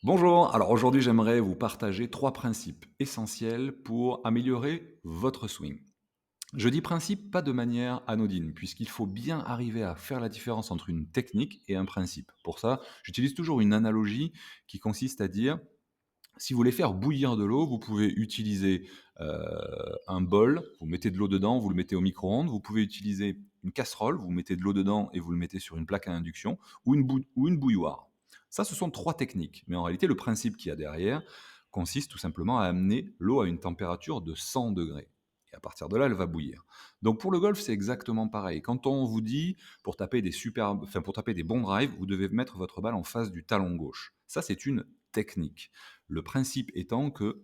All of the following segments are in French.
Bonjour, alors aujourd'hui j'aimerais vous partager 3 principes essentiels pour améliorer votre swing. Je dis principe pas de manière anodine, puisqu'il faut bien arriver à faire la différence entre une technique et un principe. Pour ça, j'utilise toujours une analogie qui consiste à dire, si vous voulez faire bouillir de l'eau, vous pouvez utiliser un bol, vous mettez de l'eau dedans, vous le mettez au micro-ondes, vous pouvez utiliser une casserole, vous mettez de l'eau dedans et vous le mettez sur une plaque à induction, ou une bouilloire. Ça, ce sont 3 techniques, mais en réalité, le principe qu'il y a derrière consiste tout simplement à amener l'eau à une température de 100 degrés. Et à partir de là, elle va bouillir. Donc pour le golf, c'est exactement pareil. Quand on vous dit, pour taper des bons drives, vous devez mettre votre balle en face du talon gauche. Ça, c'est une technique. Le principe étant que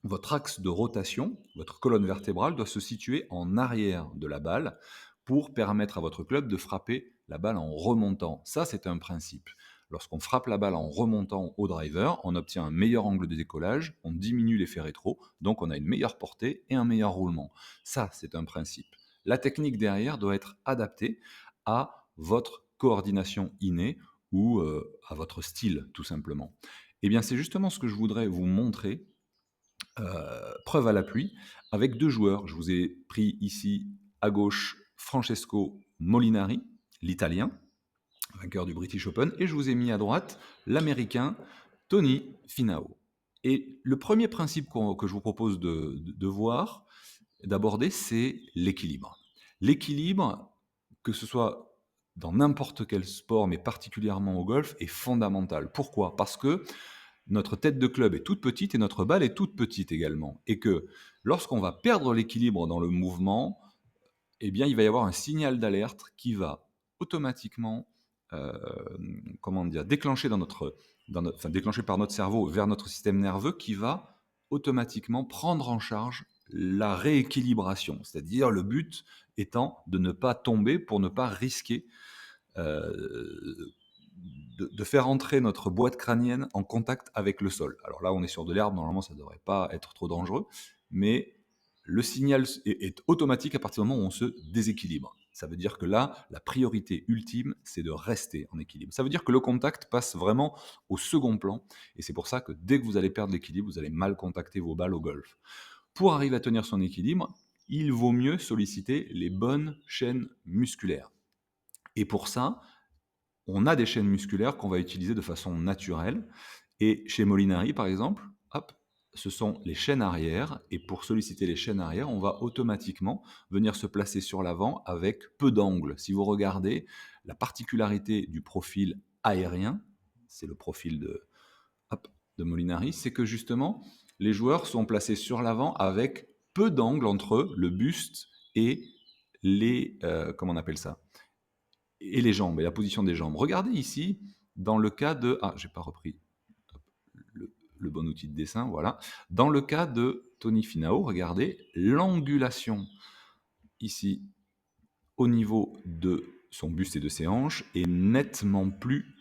votre axe de rotation, votre colonne vertébrale doit se situer en arrière de la balle pour permettre à votre club de frapper la balle en remontant. Ça, c'est un principe. Lorsqu'on frappe la balle en remontant au driver, on obtient un meilleur angle de décollage, on diminue l'effet rétro, donc on a une meilleure portée et un meilleur roulement. Ça, c'est un principe. La technique derrière doit être adaptée à votre coordination innée ou à votre style, tout simplement. Eh bien, c'est justement ce que je voudrais vous montrer, preuve à l'appui, avec 2 joueurs. Je vous ai pris ici à gauche Francesco Molinari, l'Italien, vainqueur du British Open, et je vous ai mis à droite l'Américain Tony Finau. Et le premier principe que je vous propose de voir, d'aborder, c'est l'équilibre. L'équilibre, que ce soit dans n'importe quel sport, mais particulièrement au golf, est fondamental. Pourquoi? Parce que notre tête de club est toute petite et notre balle est toute petite également. Et que lorsqu'on va perdre l'équilibre dans le mouvement, eh bien, il va y avoir un signal d'alerte qui va automatiquement, comment dire, déclenché par notre cerveau vers notre système nerveux qui va automatiquement prendre en charge la rééquilibration. C'est-à-dire le but étant de ne pas tomber pour ne pas risquer de faire entrer notre boîte crânienne en contact avec le sol. Alors là, on est sur de l'herbe, normalement, ça ne devrait pas être trop dangereux, mais le signal est automatique à partir du moment où on se déséquilibre. Ça veut dire que là, la priorité ultime, c'est de rester en équilibre. Ça veut dire que le contact passe vraiment au second plan, et c'est pour ça que dès que vous allez perdre l'équilibre, vous allez mal contacter vos balles au golf. Pour arriver à tenir son équilibre, il vaut mieux solliciter les bonnes chaînes musculaires. Et pour ça, on a des chaînes musculaires qu'on va utiliser de façon naturelle. Et chez Molinari, par exemple, hop, ce sont les chaînes arrière. Et pour solliciter les chaînes arrière, on va automatiquement venir se placer sur l'avant avec peu d'angle. Si vous regardez la particularité du profil aérien, c'est le profil hop, de Molinari, c'est que justement, les joueurs sont placés sur l'avant avec peu d'angle entre le buste et comment on appelle ça, et les jambes, et la position des jambes. Regardez ici, dans le cas de... Ah, j'ai pas repris le bon outil de dessin, voilà. Dans le cas de Tony Finau, regardez, l'angulation ici, au niveau de son buste et de ses hanches, est nettement plus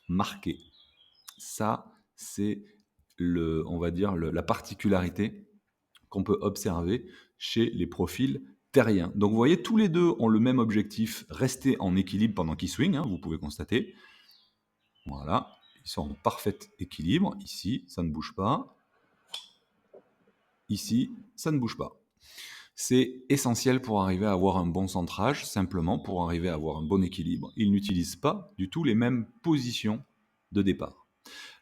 marquée. Ça, c'est on va dire, la particularité qu'on peut observer chez les profils terriens. Donc vous voyez, tous les deux ont le même objectif, rester en équilibre pendant qu'ils swingent, hein, vous pouvez constater. Voilà, ils sont en parfait équilibre. Ici, ça ne bouge pas. Ici, ça ne bouge pas. C'est essentiel pour arriver à avoir un bon centrage, simplement pour arriver à avoir un bon équilibre. Ils n'utilisent pas du tout les mêmes positions de départ.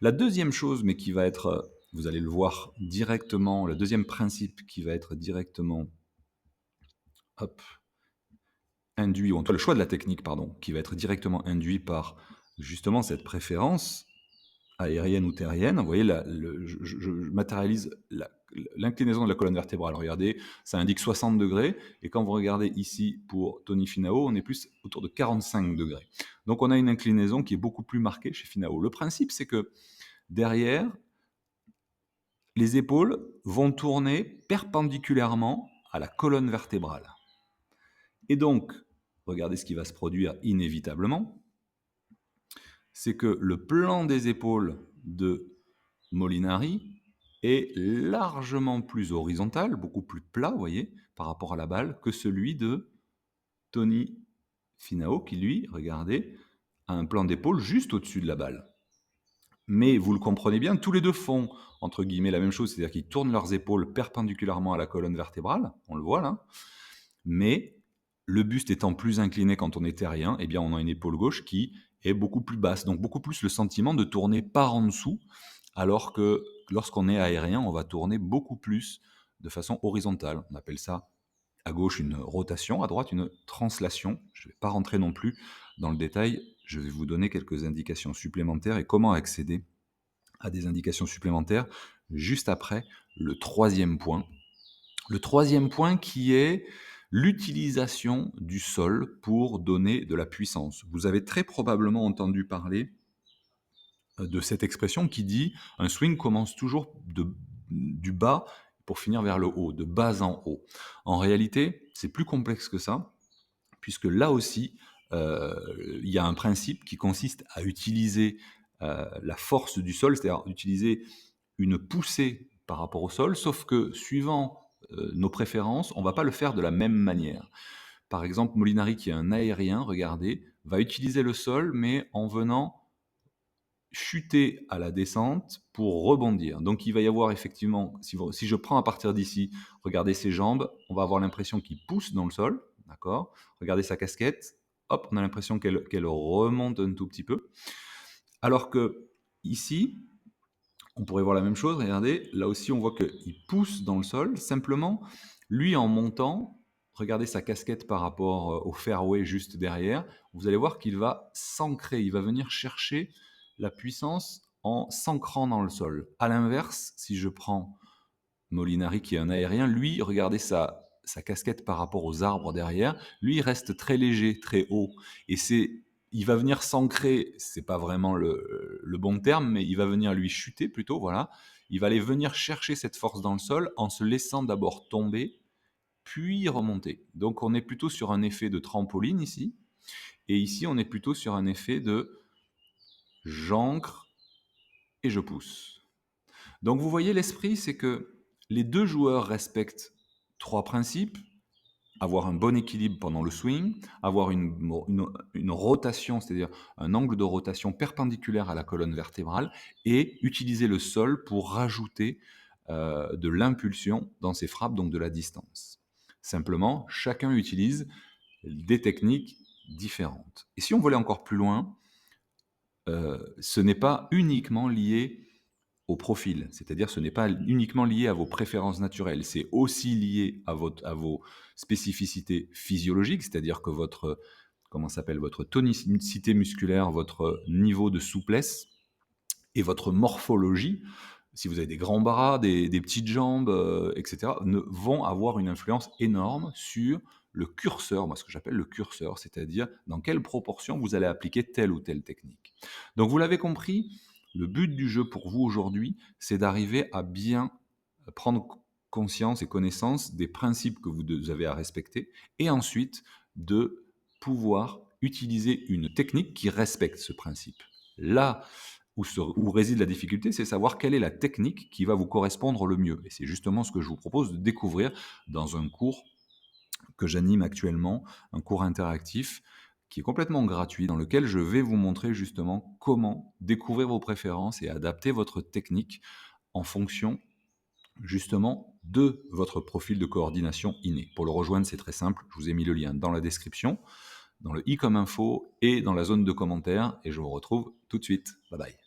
La deuxième chose, mais qui va être, vous allez le voir directement, le deuxième principe qui va être directement, hop, induit, ou en tout cas le choix de la technique, pardon, qui va être directement induit par justement cette préférence aérienne ou terrienne. Vous voyez, je matérialise l'inclinaison de la colonne vertébrale. Regardez, ça indique 60 degrés, et quand vous regardez ici pour Tony Finau, on est plus autour de 45 degrés. Donc on a une inclinaison qui est beaucoup plus marquée chez Finau. Le principe, c'est que derrière, les épaules vont tourner perpendiculairement à la colonne vertébrale. Et donc, regardez ce qui va se produire inévitablement, c'est que le plan des épaules de Molinari est largement plus horizontal, beaucoup plus plat, vous voyez, par rapport à la balle, que celui de Tony Finau, qui lui, regardez, a un plan d'épaule juste au-dessus de la balle. Mais vous le comprenez bien, tous les 2 font, entre guillemets, «la même chose», c'est-à-dire qu'ils tournent leurs épaules perpendiculairement à la colonne vertébrale, on le voit là, mais le buste étant plus incliné quand on est terrien, eh bien, on a une épaule gauche qui est beaucoup plus basse, donc beaucoup plus le sentiment de tourner par en dessous, alors que lorsqu'on est aérien, on va tourner beaucoup plus de façon horizontale. On appelle ça à gauche une rotation, à droite une translation. Je ne vais pas rentrer non plus dans le détail, je vais vous donner quelques indications supplémentaires et comment accéder à des indications supplémentaires juste après le troisième point. Le troisième point qui est l'utilisation du sol pour donner de la puissance. Vous avez très probablement entendu parler de cette expression qui dit un swing commence toujours du bas pour finir vers le haut, de bas en haut. En réalité, c'est plus complexe que ça, puisque là aussi, il y a un principe qui consiste à utiliser la force du sol, c'est-à-dire utiliser une poussée par rapport au sol, sauf que suivant nos préférences, on ne va pas le faire de la même manière. Par exemple, Molinari, qui est un aérien, regardez, va utiliser le sol, mais en venant chuter à la descente pour rebondir. Donc il va y avoir effectivement, si je prends à partir d'ici, regardez ses jambes, on va avoir l'impression qu'il pousse dans le sol, d'accord. Regardez sa casquette, hop, on a l'impression qu'elle remonte un tout petit peu. Alors que ici, on pourrait voir la même chose, regardez, là aussi on voit qu'il pousse dans le sol, simplement, lui en montant, regardez sa casquette par rapport au fairway juste derrière, vous allez voir qu'il va s'ancrer, il va venir chercher la puissance en s'ancrant dans le sol. A l'inverse, si je prends Molinari qui est un aérien, lui, regardez sa casquette par rapport aux arbres derrière, lui il reste très léger, très haut, et il va venir s'ancrer, c'est pas vraiment le bon terme, mais il va venir lui chuter plutôt, voilà. Il va aller venir chercher cette force dans le sol en se laissant d'abord tomber, puis remonter. Donc on est plutôt sur un effet de trampoline ici, et ici on est plutôt sur un effet de j'ancre et je pousse. Donc vous voyez l'esprit, c'est que les deux joueurs respectent trois principes: avoir un bon équilibre pendant le swing, avoir une rotation, c'est-à-dire un angle de rotation perpendiculaire à la colonne vertébrale, et utiliser le sol pour rajouter de l'impulsion dans ses frappes, donc de la distance. Simplement, chacun utilise des techniques différentes. Et si on voulait encore plus loin, ce n'est pas uniquement lié au profil, c'est-à-dire ce n'est pas uniquement lié à vos préférences naturelles, c'est aussi lié à vos spécificités physiologiques, c'est-à-dire que votre tonicité musculaire, votre niveau de souplesse et votre morphologie, si vous avez des grands bras, des petites jambes, etc., vont avoir une influence énorme sur le curseur, moi ce que j'appelle le curseur, c'est-à-dire dans quelle proportion vous allez appliquer telle ou telle technique. Donc vous l'avez compris, le but du jeu pour vous aujourd'hui, c'est d'arriver à bien prendre conscience et connaissance des principes que vous avez à respecter, et ensuite de pouvoir utiliser une technique qui respecte ce principe. Là où réside la difficulté, c'est savoir quelle est la technique qui va vous correspondre le mieux. Et c'est justement ce que je vous propose de découvrir dans un cours que j'anime actuellement, un cours interactif qui est complètement gratuit, dans lequel je vais vous montrer justement comment découvrir vos préférences et adapter votre technique en fonction justement de votre profil de coordination inné. Pour le rejoindre, c'est très simple, je vous ai mis le lien dans la description, dans le i comme info et dans la zone de commentaires, et je vous retrouve tout de suite. Bye bye.